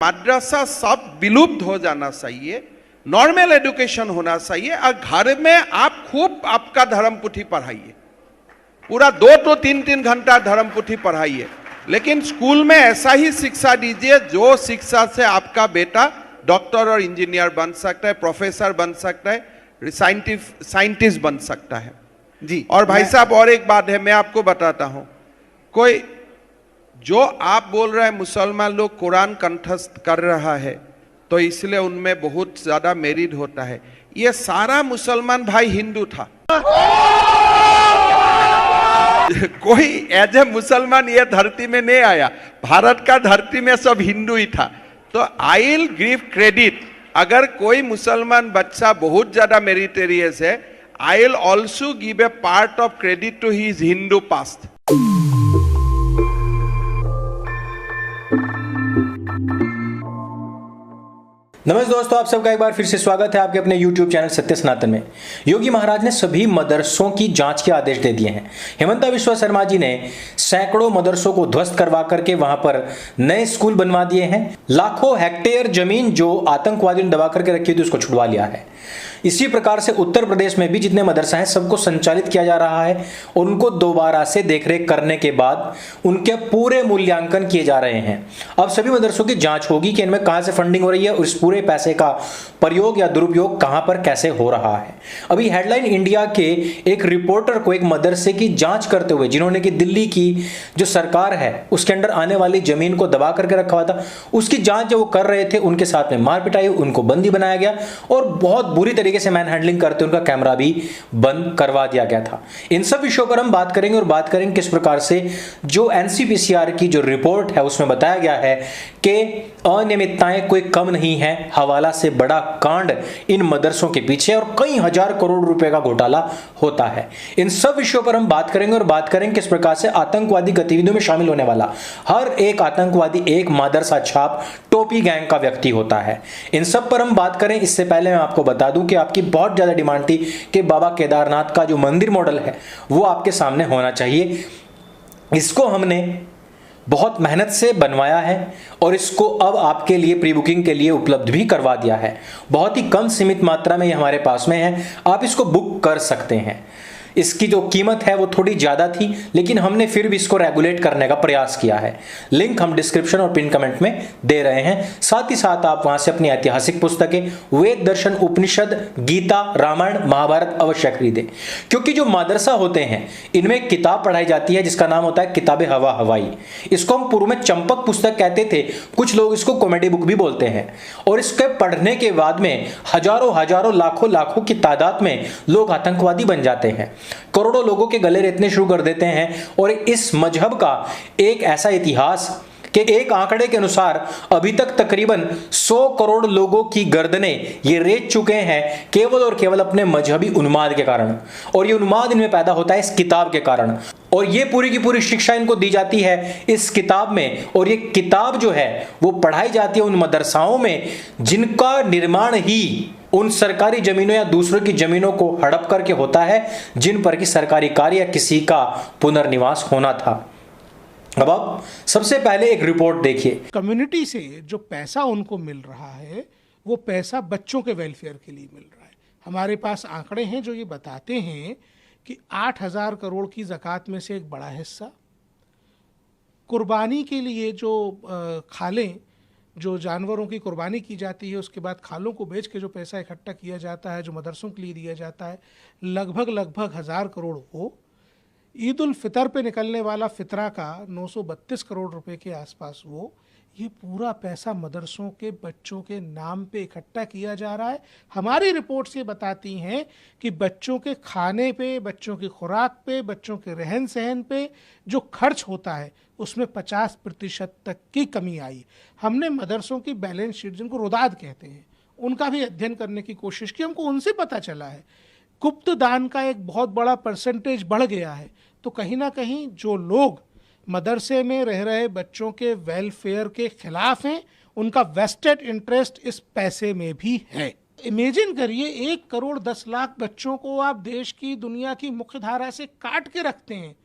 मद्रासा सब विलुप्त हो जाना चाहिए, नॉर्मल एजुकेशन होना चाहिए और घर में आप खूब आपका धर्म पुथी पढ़ाइए, पूरा 2 to 3 घंटा धर्म पुथी पढ़ाइए, लेकिन स्कूल में ऐसा ही शिक्षा दीजिए जो शिक्षा से आपका बेटा डॉक्टर और इंजीनियर बन सकता है, प्रोफेसर बन सकता है, साइंटिस्ट बन सकता है जी। और भाई साहब और एक बात है, मैं आपको बताता हूं, कोई जो आप बोल रहे हैं मुसलमान लोग कुरान कंठस्थ कर रहा है तो इसलिए उनमें बहुत ज्यादा मेरिट होता है, ये सारा मुसलमान भाई हिंदू था। कोई एज ए मुसलमान ये धरती में नहीं आया, भारत का धरती में सब हिंदू ही था। तो आई विल गिव क्रेडिट, अगर कोई मुसलमान बच्चा बहुत ज्यादा मेरिटेरियस है, I will also give a part of credit to his Hindu past. नमस्ते दोस्तों, आप सबका एक बार फिर से स्वागत है आपके अपने YouTube चैनल सत्य सनातन में। योगी महाराज ने सभी मदरसों की जांच के आदेश दे दिए हैं। हेमंता बिस्वा शर्मा जी ने सैकड़ों मदरसों को ध्वस्त करवा करके वहां पर नए स्कूल बनवा दिए हैं। लाखों हेक्टेयर जमीन जो आतंकवादियों ने दबा करके रखी थी उसको छुड़वा लिया है। इसी प्रकार से उत्तर प्रदेश में भी जितने मदरसा हैं सबको संचालित किया जा रहा है और उनको दोबारा से देखरेख करने के बाद उनके पूरे मूल्यांकन किए जा रहे हैं। अब सभी मदरसों की जांच होगी कि इनमें कहां से फंडिंग हो रही है और इस पूरे पैसे का प्रयोग या दुरुपयोग कहां पर कैसे हो रहा है। अभी हेडलाइन इंडिया के एक रिपोर्टर को एक मदरसे की जांच करते हुए, जिन्होंने कि दिल्ली की जो सरकार है उसके अंदर आने वाली जमीन को दबा करके रखा हुआ था, उसकी जांच जो वो कर रहे थे उनके साथ में मार पिटाई, उनको बंदी बनाया गया और बहुत बुरी तरीके से मैन हैंडलिंग करते उनका कैमरा भी बंद करवा दिया गया था। इन सब विषयों पर हम बात करेंगे और बात करेंगे किस प्रकार से जो एनसीपीसीआर की जो रिपोर्ट है उसमें बताया गया है कि अनियमितताएं कोई कम नहीं है, हवाला से बड़ा कांड इन मदरसों के पीछे और कई हजार करोड़ रुपए का घोटाला होता है। इन सब विषयों पर हम बात करेंगे और बात करेंगे किस प्रकार से आतंकवादी गतिविधियों में शामिल होने वाला हर एक आतंकवादी एक मदरसा छाप टोपी गैंग का व्यक्ति होता है। इन सब पर हम बात करें इससे पहले मैं आपको बता दूं कि आपकी बहुत ज्यादा डिमांड थी कि बाबा केदारनाथ का जो मंदिर मॉडल है वो आपके सामने होना चाहिए। इसको हमने बहुत मेहनत से बनवाया है और इसको अब आपके लिए प्री बुकिंग के लिए उपलब्ध भी करवा दिया है। बहुत ही कम सीमित मात्रा में ये हमारे पास में है, आप इसको बुक कर सकते हैं। इसकी जो कीमत है वो थोड़ी ज़्यादा थी, लेकिन हमने फिर भी इसको रेगुलेट करने का प्रयास किया है। लिंक हम डिस्क्रिप्शन और पिन कमेंट में दे रहे हैं। साथ ही साथ आप वहां से अपनी ऐतिहासिक पुस्तकें वेद, दर्शन, उपनिषद, गीता, रामायण, महाभारत अवश्य खरीदें, क्योंकि जो मदरसा होते हैं इनमें एक किताब पढ़ाई जाती है जिसका नाम होता है किताबे हवा हवाई। इसको हम पूर्व में चंपक पुस्तक कहते थे, कुछ लोग इसको कॉमेडी बुक भी बोलते हैं। और इसके पढ़ने के बाद में हजारों लाखों की तादाद में लोग आतंकवादी बन जाते हैं, करोड़ों लोगों के गले रेतने शुरू कर देते हैं। और इस मजहब का एक ऐसा इतिहास कि एक आंकड़े के अनुसार अभी तक तकरीबन 100 करोड़ लोगों की गर्दनें ये रेत चुके हैं केवल और केवल अपने मजहबी उन्माद के कारण। और ये उन्माद इनमें पैदा होता है इस किताब के कारण, और ये पूरी की पूरी शिक्षा इनको दी जाती है इस किताब में। और ये किताब जो है वो पढ़ाई जाती है उन मदरसाओं में जिनका निर्माण ही उन सरकारी जमीनों या दूसरों की जमीनों को हड़प करके होता है जिन पर कि सरकारी कार्य या किसी का पुनर्निवास होना था। अब आप सबसे पहले एक रिपोर्ट देखिए। कम्युनिटी से जो पैसा उनको मिल रहा है वो पैसा बच्चों के वेलफेयर के लिए मिल रहा है। हमारे पास आंकड़े हैं जो ये बताते हैं कि 8,000 करोड़ की ज़कात में से एक बड़ा हिस्सा कुर्बानी के लिए जो खालें, जो जानवरों की कुर्बानी की जाती है उसके बाद खालों को बेच के जो पैसा इकट्ठा किया जाता है, जो मदरसों के लिए दिया जाता है, लगभग 1,000 करोड़ हो। ईद उल फितर पे निकलने वाला फितरा का 932 करोड़ रुपए के आसपास वो, ये पूरा पैसा मदरसों के बच्चों के नाम पे इकट्ठा किया जा रहा है। हमारी रिपोर्ट्स ये बताती हैं कि बच्चों के खाने पे, बच्चों की खुराक पे, बच्चों के रहन सहन पे जो खर्च होता है उसमें 50% तक की कमी आई। हमने मदरसों की बैलेंस शीट, जिनको रुदाद कहते हैं, उनका भी अध्ययन करने की कोशिश की। हमको उनसे पता चला है गुप्त दान का एक बहुत बड़ा परसेंटेज बढ़ गया है। तो कहीं ना कहीं जो लोग मदरसे में रह रहे बच्चों के वेलफेयर के खिलाफ हैं, उनका वेस्टेड इंटरेस्ट इस पैसे में भी है। इमेजिन करिए 1,10,00,000 बच्चों को आप देश की, दुनिया की मुख्य धारा से काट के रखते हैं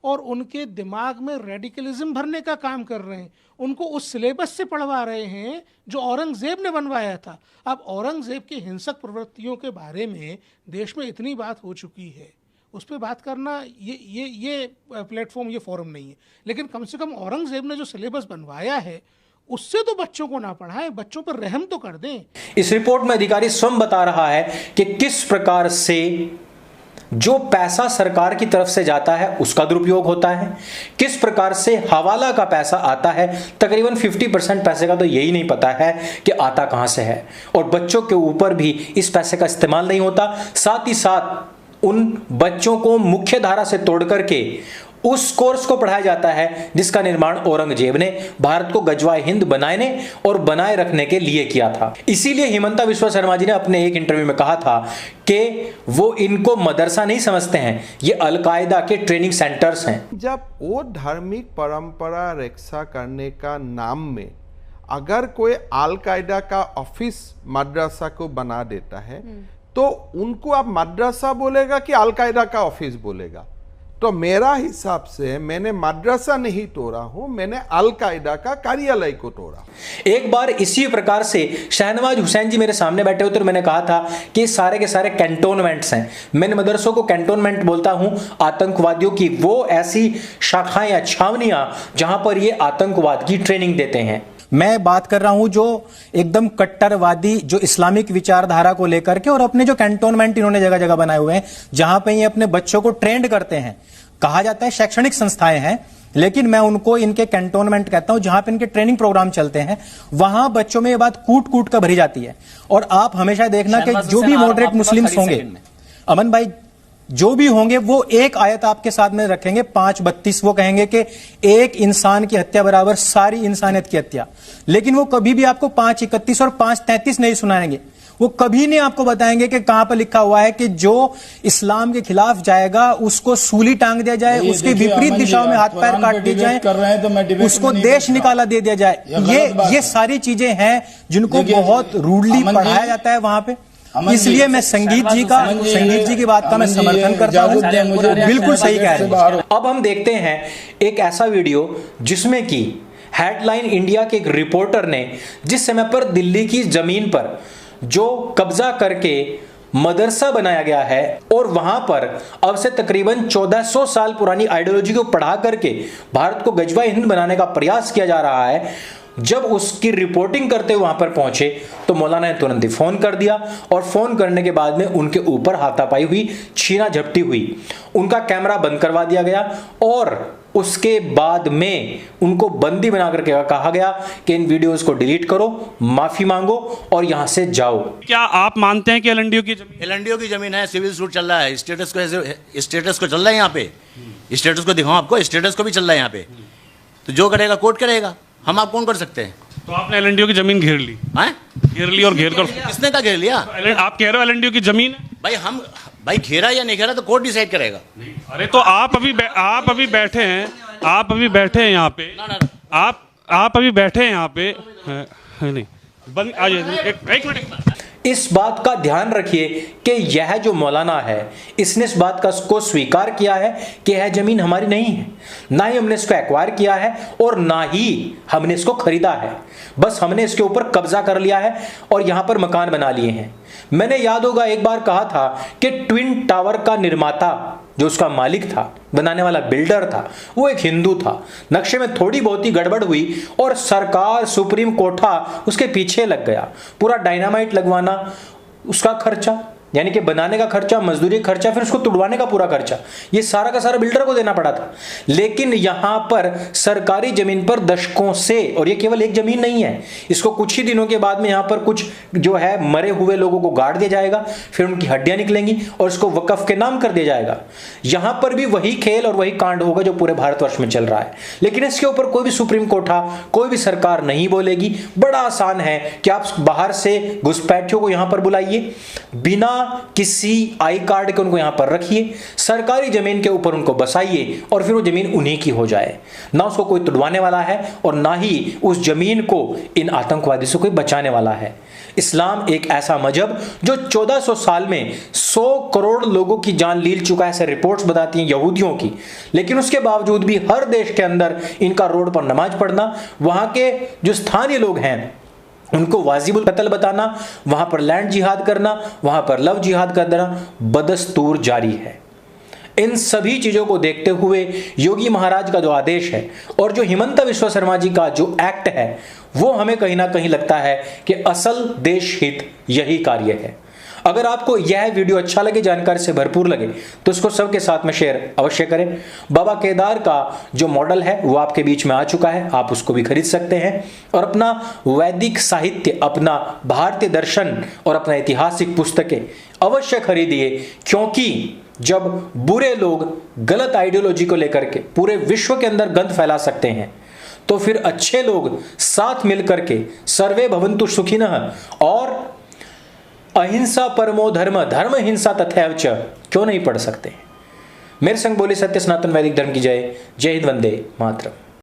और उनके दिमाग में रेडिकलिज्म भरने का काम कर रहे हैं, उनको उस सिलेबस से पढ़वा रहे हैं जो औरंगजेब ने बनवाया था। अब औरंगजेब की हिंसक प्रवृत्तियों के बारे में देश में इतनी बात हो चुकी है, उस पर बात करना ये प्लेटफॉर्म, ये फोरम नहीं है। लेकिन कम से कम औरंगजेब ने जो सिलेबस बनवाया है उससे तो बच्चों को ना पढ़ाएं, बच्चों पर रहम तो कर दें। इस रिपोर्ट में अधिकारी स्वयं बता रहा है कि किस प्रकार से जो पैसा सरकार की तरफ से जाता है उसका दुरुपयोग होता है, किस प्रकार से हवाला का पैसा आता है। तकरीबन 50% पैसे का तो यही नहीं पता है कि आता कहां से है, और बच्चों के ऊपर भी इस पैसे का इस्तेमाल नहीं होता। साथ ही साथ उन बच्चों को मुख्य धारा से तोड़ करके उस कोर्स को पढ़ाया जाता है जिसका निर्माण औरंगजेब ने भारत को गजवाए हिंद बनाने और बनाए रखने के लिए किया था। इसीलिए हिमंता बिस्वा शर्मा जी ने अपने एक इंटरव्यू में कहा था कि वो इनको मदरसा नहीं समझते हैं, ये अलकायदा के ट्रेनिंग सेंटर्स हैं। जब वो धार्मिक परंपरा रक्षा करने का नाम में अगर कोई अलकायदा का ऑफिस मदरसा को बना देता है तो उनको आप मदरसा बोलेगा कि अलकायदा का ऑफिस बोलेगा? तो मेरा हिसाब से मैंने मदरसा नहीं तोड़ा हूं, मैंने अलकायदा का कार्यालय को तोड़ा। एक बार इसी प्रकार से शहनवाज हुसैन जी मेरे सामने बैठे हुए, तो मैंने कहा था कि सारे के सारे कैंटोनमेंट्स हैं। मैंने मदरसों को कैंटोनमेंट बोलता हूं, आतंकवादियों की वो ऐसी शाखाएं या छावनियां जहां पर ये आतंकवाद की ट्रेनिंग देते हैं। मैं बात कर रहा हूं जो एकदम कट्टरवादी, जो इस्लामिक विचारधारा को लेकर के, और अपने जो कैंटोनमेंट इन्होंने जगह जगह बनाए हुए हैं जहां पे ये अपने बच्चों को ट्रेंड करते हैं। कहा जाता है शैक्षणिक संस्थाएं हैं, लेकिन मैं उनको इनके कैंटोनमेंट कहता हूं, जहां पे इनके ट्रेनिंग प्रोग्राम चलते हैं वहां बच्चों में ये बात कूट कूट कर भरी जाती है। और आप हमेशा देखना कि जो भी मॉडरेट मुस्लिम्स होंगे, अमन भाई, जो भी होंगे वो एक आयत आपके साथ में रखेंगे 5:32, वो कहेंगे कि एक इंसान की हत्या बराबर सारी इंसानियत की हत्या। लेकिन वो कभी भी आपको 5:31 और 5:33 नहीं सुनाएंगे। वो कभी नहीं आपको बताएंगे कि कहां पर लिखा हुआ है कि जो इस्लाम के खिलाफ जाएगा उसको सूली टांग दिया जाए, उसके विपरीत दिशाओं में हाथ पैर काट दिए जाए, उसको देश निकाला दे दिया जाए। ये सारी चीजें हैं जिनको बहुत रूडली पढ़ाया जाता है वहां पे। इसलिए मैं संगीत जी की बात का मैं समर्थन करता हूं, बिल्कुल सही कह रहे हैं। अब हम देखते हैं एक ऐसा वीडियो जिसमें कि हेडलाइन इंडिया के एक रिपोर्टर ने जिस समय पर दिल्ली की जमीन पर जो कब्जा करके मदरसा बनाया गया है और वहां पर अब से तकरीबन 1400 साल पुरानी आइडियोलॉजी को पढ़ा करके भारत को गजवाए हिंद बनाने का प्रयास किया जा रहा है, जब उसकी रिपोर्टिंग करते हुए वहां पर पहुंचे तो मौलाना ने तुरंत ही फोन कर दिया, और फोन करने के बाद में उनके ऊपर हाथापाई हुई, छीना झपटी हुई, उनका कैमरा बंद करवा दिया गया और उसके बाद में उनको बंदी बना करके कहा गया कि इन वीडियोस को डिलीट करो, माफी मांगो और यहां से जाओ। क्या आप मानते हैं कि एलएनडीओ की जमीन है, सिविल सूट चल रहा है, स्टेटस को चल रहा है यहाँ पे, स्टेटस को दिखाओ, आपको स्टेटस को भी चल रहा है यहाँ पे, तो जो करेगा कोर्ट करेगा, हम आप कौन कर सकते हैं? तो आपने एलएनडीओ की जमीन घेर ली और घेर कर किसने का घेर लिया? आप कह रहे हो एलएनडीओ की जमीन है? भाई घेरा या नहीं घेरा तो कोर्ट डिसाइड करेगा। अरे तो आप अभी बैठे हैं यहाँ पे, आप अभी बैठे हैं यहाँ पे, नहीं बंद आ जाइए, एक मिनट। इस बात का ध्यान रखिए कि यह जो मौलाना है इसने इस बात को स्वीकार किया है कि यह जमीन हमारी नहीं है, ना ही हमने इसको एक्वायर किया है और ना ही हमने इसको खरीदा है, बस हमने इसके ऊपर कब्जा कर लिया है और यहां पर मकान बना लिए हैं। मैंने याद होगा एक बार कहा था कि ट्विन टावर का निर्माता जो उसका मालिक था, बनाने वाला बिल्डर था, वो एक हिंदू था। नक्शे में थोड़ी बहुत ही गड़बड़ हुई और सरकार सुप्रीम कोठा उसके पीछे लग गया। पूरा डायनामाइट लगवाना, उसका खर्चा यानी कि बनाने का खर्चा, मजदूरी खर्चा, फिर उसको तुड़वाने का पूरा खर्चा, ये सारा का सारा बिल्डर को देना पड़ा था। लेकिन यहां पर सरकारी जमीन पर दशकों से, और ये केवल एक जमीन नहीं है, इसको कुछ ही दिनों के बाद में यहां पर कुछ जो है मरे हुए लोगों को गाड़ दिया जाएगा, फिर उनकी हड्डियां निकलेंगी और इसको वक्फ के नाम कर दिया जाएगा। यहां पर भी वही खेल और वही कांड होगा जो पूरे भारतवर्ष में चल रहा है। लेकिन इसके ऊपर कोई भी सुप्रीम कोठा, कोई भी सरकार नहीं बोलेगी। बड़ा आसान है कि आप बाहर से घुसपैठियों को यहां पर बुलाइए, बिना किसी आई कार्ड के उनको यहां पर रखिए, सरकारी जमीन के ऊपर उनको बसाइए और फिर वो जमीन उन्हीं की हो जाए। ना उसको कोई तुड़वाने वाला है और ना ही उस जमीन को इन आतंकवादी से कोई बचाने वाला है। इस्लाम एक ऐसा मजहब जो 1400 साल में 100 करोड़ लोगों की जान लील चुका है, ऐसे रिपोर्ट्स बताती हैं यहूदियों की, लेकिन उसके बावजूद भी हर देश के अंदर इनका रोड पर नमाज पढ़ना, वहां के जो स्थानीय लोग हैं उनको वाजिबुल कत्ल बताना, वहां पर लैंड जिहाद करना, वहां पर लव जिहाद करना बदस्तूर जारी है। इन सभी चीजों को देखते हुए योगी महाराज का जो आदेश है और जो हिमंता विश्व शर्मा जी का जो एक्ट है, वो हमें कहीं ना कहीं लगता है कि असल देश हित यही कार्य है। अगर आपको यह वीडियो अच्छा लगे, जानकारी से भरपूर लगे, तो इसको सबके साथ में शेयर अवश्य करें। बाबा केदार का जो मॉडल है वो आपके बीच में आ चुका है, आप उसको भी खरीद सकते हैं और अपना वैदिक साहित्य, अपना भारतीय दर्शन और अपना ऐतिहासिक पुस्तकें अवश्य खरीदिए, क्योंकि जब बुरे लोग गलत आइडियोलॉजी को लेकर के पूरे विश्व के अंदर गंद फैला सकते हैं, तो फिर अच्छे लोग साथ मिलकर के सर्वे भवन्तु सुखिनः और अहिंसा परमो धर्म, धर्म हिंसा तथैव च क्यों नहीं पढ़ सकते। मेरे संग बोले सत्य सनातन वैदिक धर्म की जय। जय हिंद, वंदे मातरम।